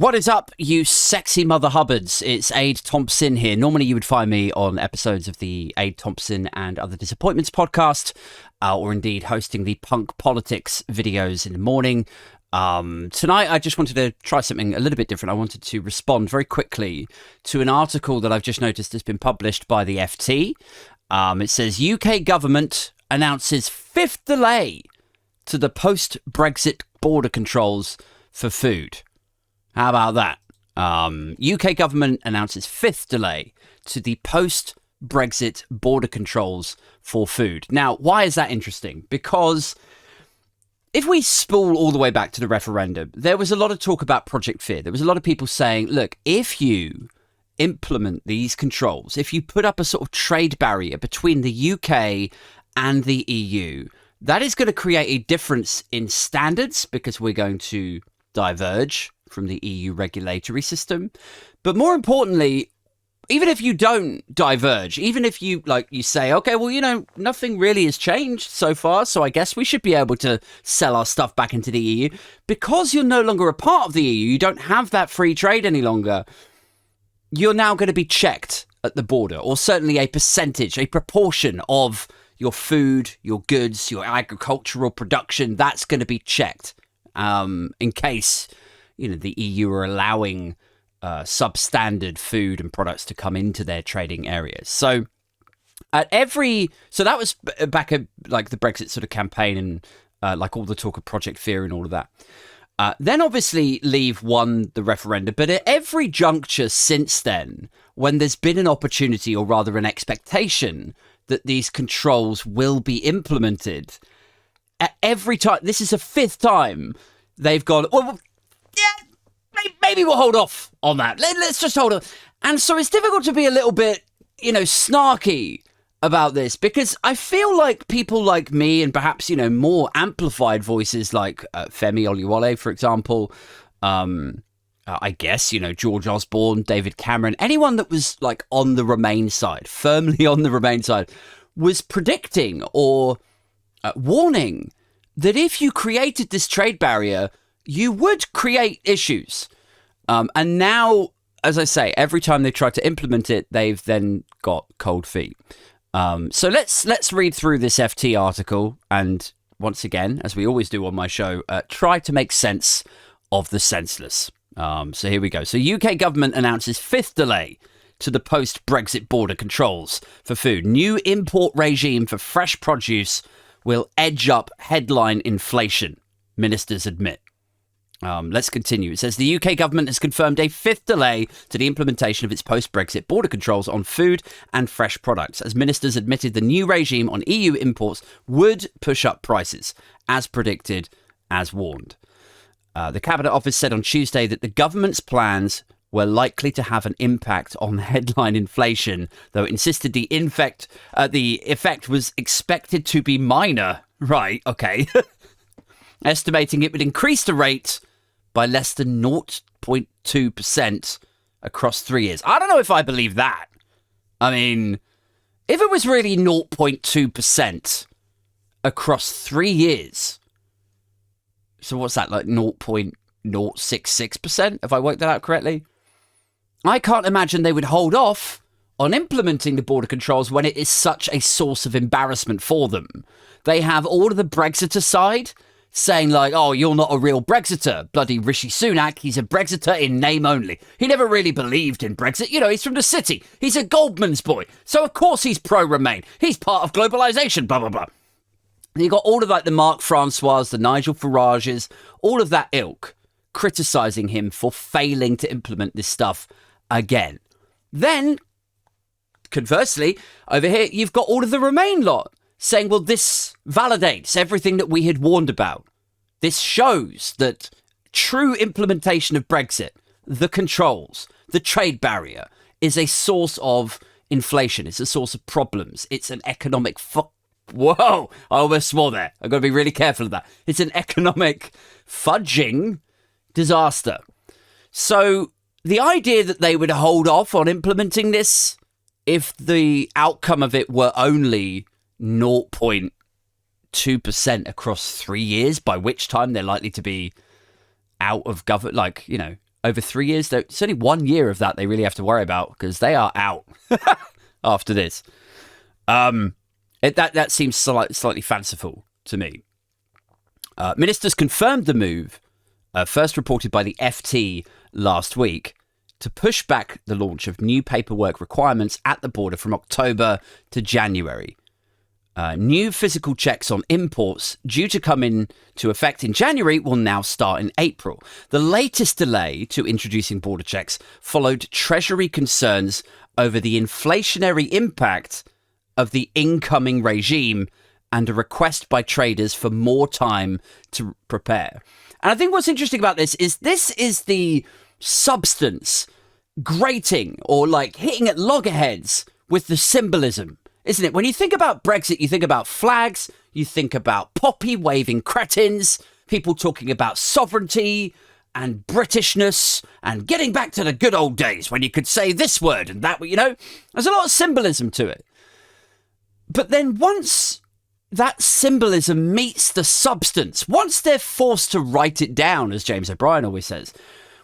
What is up, you sexy mother hubbards? It's Aid Thompson here. Normally you would find me on episodes of the Aid Thompson and Other Disappointments podcast, or indeed hosting the Punk Politics videos in the morning. Tonight I just wanted to try something a little bit different. I wanted to respond very quickly to an article that I've just noticed has been published by the FT. It says UK government announces fifth delay to the post-Brexit border controls for food. How about that? UK government announces fifth delay to the post-Brexit border controls for food. Now, why is that interesting? Because if we spool all the way back to the referendum, there was a lot of talk about Project Fear. There was a lot of people saying, look, if you implement these controls, if you put up a sort of trade barrier between the UK and the EU, that is going to create a difference in standards because we're going to diverge from the EU regulatory system. But more importantly, even if you don't diverge, even if you say, okay, well, nothing really has changed so far, so I guess we should be able to sell our stuff back into the EU. Because you're no longer a part of the EU, you don't have that free trade any longer, you're now going to be checked at the border, or certainly a percentage, a proportion of your food, your goods, your agricultural production, that's going to be checked in case the EU are allowing substandard food and products to come into their trading areas. So that was back at like the Brexit sort of campaign and like all the talk of Project Fear and all of that. Then obviously Leave won the referendum, but at every juncture since then, when there's been an opportunity or rather an expectation that these controls will be implemented, at every time, this is the fifth time they've gone, well, yeah, maybe we'll hold off on that. Let's just hold on. And so it's difficult to be a little bit, snarky about this, because I feel like people like me and perhaps, more amplified voices like Femi Oluwole, for example, I guess, George Osborne, David Cameron, anyone that was like on the Remain side, firmly on the Remain side, was predicting or warning that if you created this trade barrier, you would create issues. And now, as I say, every time they've tried to implement it, they've then got cold feet. So let's read through this FT article and once again, as we always do on my show, try to make sense of the senseless. So here we go. So UK government announces fifth delay to the post-Brexit border controls for food. New import regime for fresh produce will edge up headline inflation, ministers admit. Let's continue. It says the UK government has confirmed a fifth delay to the implementation of its post-Brexit border controls on food and fresh products, as ministers admitted the new regime on EU imports would push up prices, as predicted, as warned. The Cabinet Office said on Tuesday that the government's plans were likely to have an impact on headline inflation, though it insisted the effect was expected to be minor. Right, okay. Estimating it would increase the rate by less than 0.2% across 3 years. I don't know if I believe that. I mean, if it was really 0.2% across 3 years, so what's that, like 0.066%, if I worked that out correctly? I can't imagine they would hold off on implementing the border controls when it is such a source of embarrassment for them. They have all of the Brexiter side saying like, oh, you're not a real Brexiter. Bloody Rishi Sunak, he's a Brexiter in name only. He never really believed in Brexit. He's from the city. He's a Goldman's boy. So of course he's pro-Remain. He's part of globalisation, blah, blah, blah. And you got all of like the Mark Francois, the Nigel Farages, all of that ilk criticising him for failing to implement this stuff again. Then, conversely, over here, you've got all of the Remain lot saying, well, this validates everything that we had warned about. This shows that true implementation of Brexit, the controls, the trade barrier, is a source of inflation. It's a source of problems. It's an economic Whoa, I almost swore there. I've got to be really careful of that. It's an economic fudging disaster. So the idea that they would hold off on implementing this if the outcome of it were only 0.2% across 3 years, by which time they're likely to be out of government, over 3 years. Though it's only 1 year of that they really have to worry about because they are out after this. That seems slightly fanciful to me. Ministers confirmed the move, first reported by the FT last week, to push back the launch of new paperwork requirements at the border from October to January. New physical checks on imports due to come into effect in January will now start in April. The latest delay to introducing border checks followed Treasury concerns over the inflationary impact of the incoming regime and a request by traders for more time to prepare. And I think what's interesting about this is the substance grating or like hitting at loggerheads with the symbolism, isn't it? When you think about Brexit, you think about flags, you think about poppy waving cretins, people talking about sovereignty and Britishness and getting back to the good old days when you could say this word and that, you know, there's a lot of symbolism to it. But then once that symbolism meets the substance, once they're forced to write it down, as James O'Brien always says,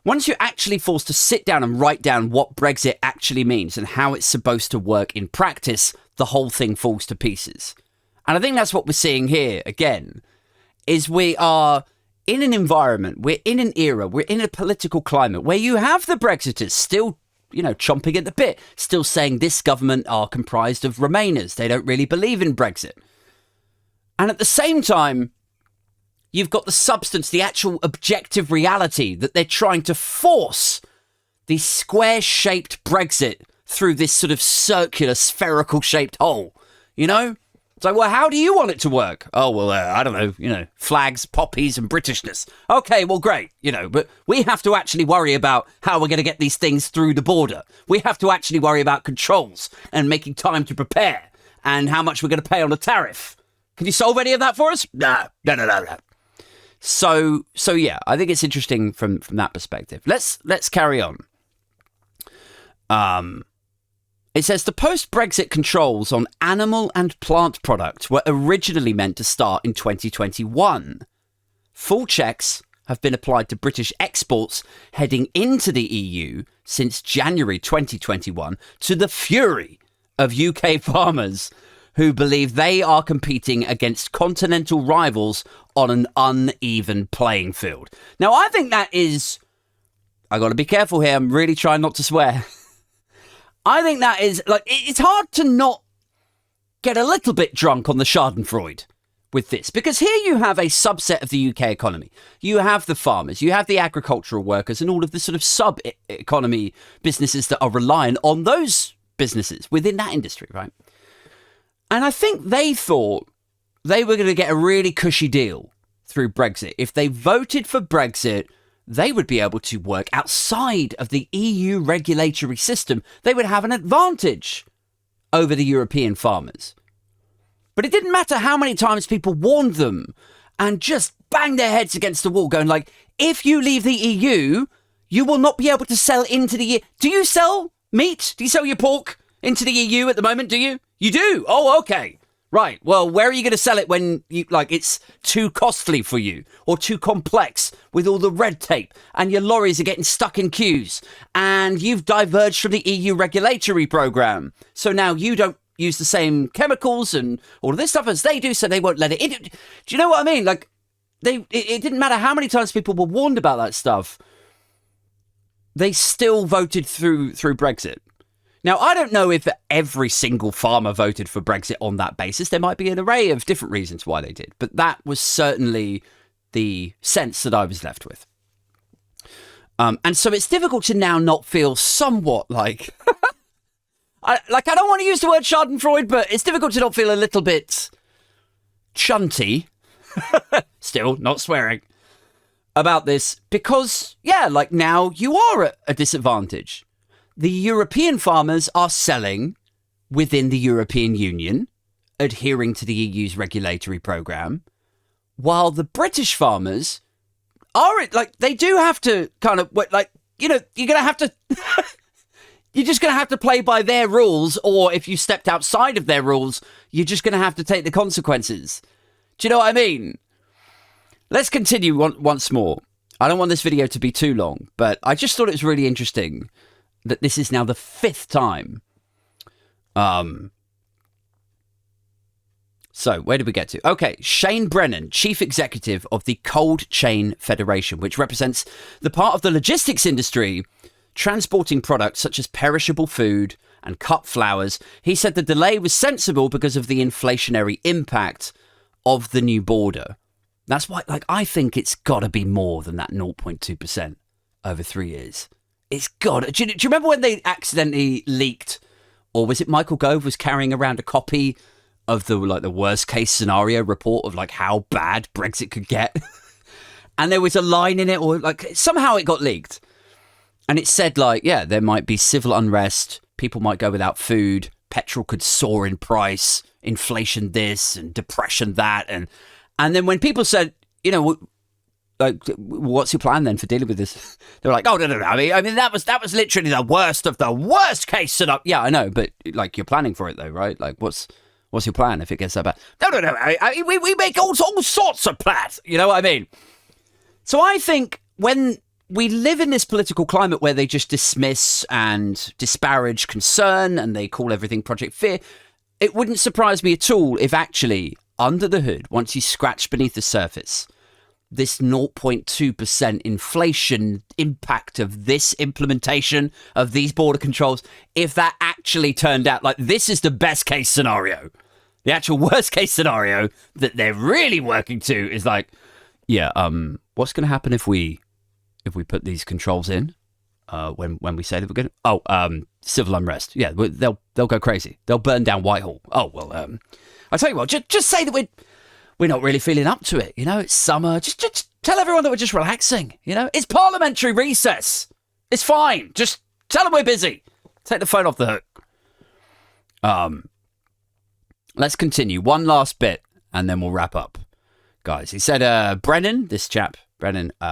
once you're actually forced to sit down and write down what Brexit actually means and how it's supposed to work in practice, the whole thing falls to pieces. And I think that's what we're seeing here again, is we are in an environment, we're in an era, we're in a political climate where you have the Brexiters still, you know, chomping at the bit, still saying this government are comprised of Remainers. They don't really believe in Brexit. And at the same time, you've got the substance, the actual objective reality that they're trying to force the square-shaped Brexit through this sort of circular, spherical-shaped hole, you know? It's like, well, how do you want it to work? Oh, well, I don't know, you know, flags, poppies and Britishness. Okay, well, great, you know, but we have to actually worry about how we're going to get these things through the border. We have to actually worry about controls and making time to prepare and how much we're going to pay on a tariff. Can you solve any of that for us? No. So yeah, I think it's interesting from that perspective. Let's carry on. It says the post-Brexit controls on animal and plant products were originally meant to start in 2021. Full checks have been applied to British exports heading into the EU since January 2021, to the fury of UK farmers who believe they are competing against continental rivals on an uneven playing field. Now, I think that is... I got to be careful here. I'm really trying not to swear. I think that is... like, it's hard to not get a little bit drunk on the Schadenfreude with this. Because here you have a subset of the UK economy. You have the farmers, you have the agricultural workers, and all of the sort of sub-economy businesses that are reliant on those businesses within that industry, right? And I think they thought they were going to get a really cushy deal through Brexit. If they voted for Brexit, they would be able to work outside of the EU regulatory system. They would have an advantage over the European farmers. But it didn't matter how many times people warned them and just banged their heads against the wall, going like, if you leave the EU, you will not be able to sell into the EU. Do you sell meat? Do you sell your pork into the EU at the moment, do you? You do? Oh, okay. Right. Well, where are you going to sell it when you like it's too costly for you or too complex with all the red tape and your lorries are getting stuck in queues and you've diverged from the EU regulatory program. So now you don't use the same chemicals and all of this stuff as they do, so they won't let it in. Do you know what I mean? Like it didn't matter how many times people were warned about that stuff. They still voted through Brexit. Now, I don't know if every single farmer voted for Brexit on that basis. There might be an array of different reasons why they did. But that was certainly the sense that I was left with. And so it's difficult to now not feel somewhat like... I don't want to use the word Schadenfreude, but it's difficult to not feel a little bit chunty. Still, not swearing. About this. Because, yeah, like now you are at a disadvantage. The European farmers are selling within the European Union, adhering to the EU's regulatory program, while the British farmers are like they do have to kind of like, you know, you're going to have to you're just going to have to play by their rules, or if you stepped outside of their rules, you're just going to have to take the consequences. Do you know what I mean? Let's continue once more. I don't want this video to be too long, but I just thought it was really interesting that this is now the 5th time. So, where did we get to? Okay, Shane Brennan, Chief Executive of the Cold Chain Federation, which represents the part of the logistics industry transporting products such as perishable food and cut flowers. He said the delay was sensible because of the inflationary impact of the new border. That's why, I think it's got to be more than that 0.2% over 3 years. It's got to. Do you remember when they accidentally leaked, or was it Michael Gove was carrying around a copy of the worst case scenario report of how bad Brexit could get? And there was a line in it, or somehow it got leaked. And it said there might be civil unrest, people might go without food, petrol could soar in price, inflation this and depression that. And then when people said, what's your plan then for dealing with this? They were like, oh, no. I mean, that was literally the worst of the worst case scenario. Yeah, I know. But you're planning for it though, right? What's your plan if it gets so bad? No. We make all sorts of plans. You know what I mean? So I think when we live in this political climate where they just dismiss and disparage concern and they call everything Project Fear, it wouldn't surprise me at all if actually, under the hood, once you scratch beneath the surface, this 0.2% inflation impact of this implementation of these border controls, if that actually turned out this is the best case scenario, the actual worst case scenario that they're really working to is what's going to happen if we put these controls in when we say that we're going to civil unrest. Yeah, they'll go crazy. They'll burn down Whitehall. Oh well, I tell you what, just say that we're not really feeling up to it. It's summer. Just tell everyone that we're just relaxing. It's parliamentary recess. It's fine. Just tell them we're busy. Take the phone off the hook. Let's continue. One last bit, and then we'll wrap up, guys. He said, Brennan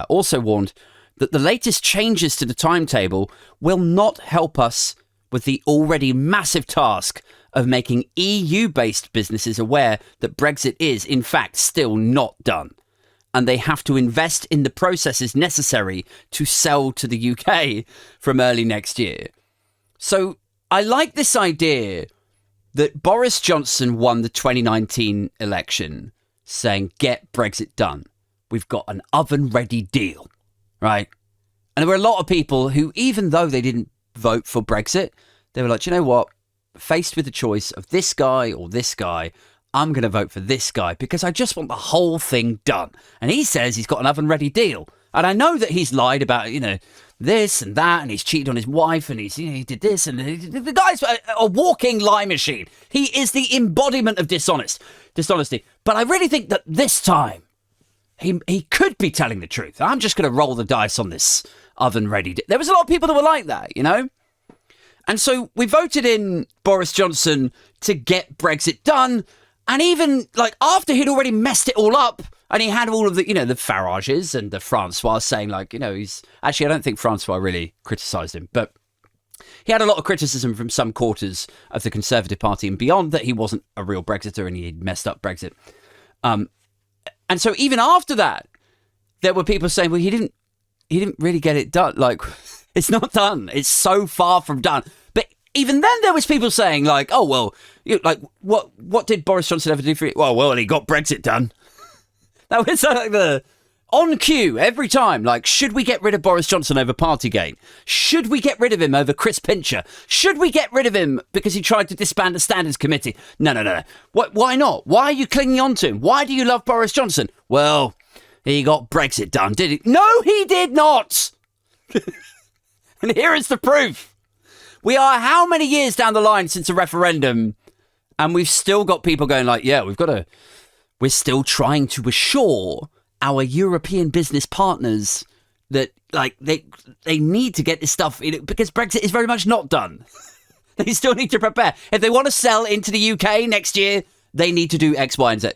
also warned that the latest changes to the timetable will not help us with the already massive task of making EU-based businesses aware that Brexit is, in fact, still not done. And they have to invest in the processes necessary to sell to the UK from early next year. So I like this idea that Boris Johnson won the 2019 election saying, get Brexit done. We've got an oven-ready deal, right? And there were a lot of people who, even though they didn't vote for Brexit, they were like, you know what? Faced with the choice of this guy or this guy, I'm going to vote for this guy because I just want the whole thing done. And he says he's got an oven-ready deal. And I know that he's lied about, this and that, and he's cheated on his wife, and he did this, and the guy's a walking lie machine. He is the embodiment of dishonesty. But I really think that this time, he could be telling the truth. I'm just going to roll the dice on this oven-ready deal. There was a lot of people that were like that, And so we voted in Boris Johnson to get Brexit done. And even after he'd already messed it all up and he had all of the, the Farages and the Francois saying he's actually, I don't think Francois really criticised him, but he had a lot of criticism from some quarters of the Conservative Party and beyond that he wasn't a real Brexiter and he'd messed up Brexit. And so even after that, there were people saying, well, he didn't really get it done. It's not done. It's so far from done. But even then there was people saying oh, well, what did Boris Johnson ever do for you? Well, he got Brexit done. That was the on cue every time. Should we get rid of Boris Johnson over Partygate? Should we get rid of him over Chris Pincher? Should we get rid of him because he tried to disband the Standards Committee? No. Why not? Why are you clinging on to him? Why do you love Boris Johnson? Well, he got Brexit done, did he? No, he did not. And here is the proof. We are how many years down the line since a referendum, and we've still got people going we're still trying to assure our European business partners that they need to get this stuff because Brexit is very much not done. They still need to prepare. If they want to sell into the UK next year, they need to do X, Y, and Z.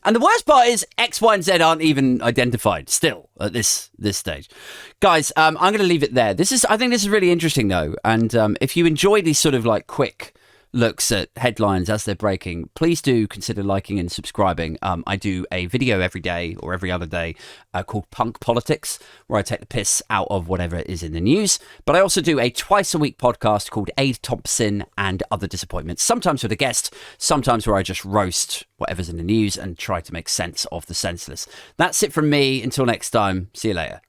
And the worst part is X, Y, and Z aren't even identified still at this stage. Guys, I'm going to leave it there. I think this is really interesting though. And if you enjoy these sort of quick looks at headlines as they're breaking, please do consider liking and subscribing. I do a video every day or every other day called Punk Politics, where I take the piss out of whatever is in the news. But I also do a twice-a-week podcast called Aid Thompson and Other Disappointments, sometimes with a guest, sometimes where I just roast whatever's in the news and try to make sense of the senseless. That's it from me. Until next time, see you later.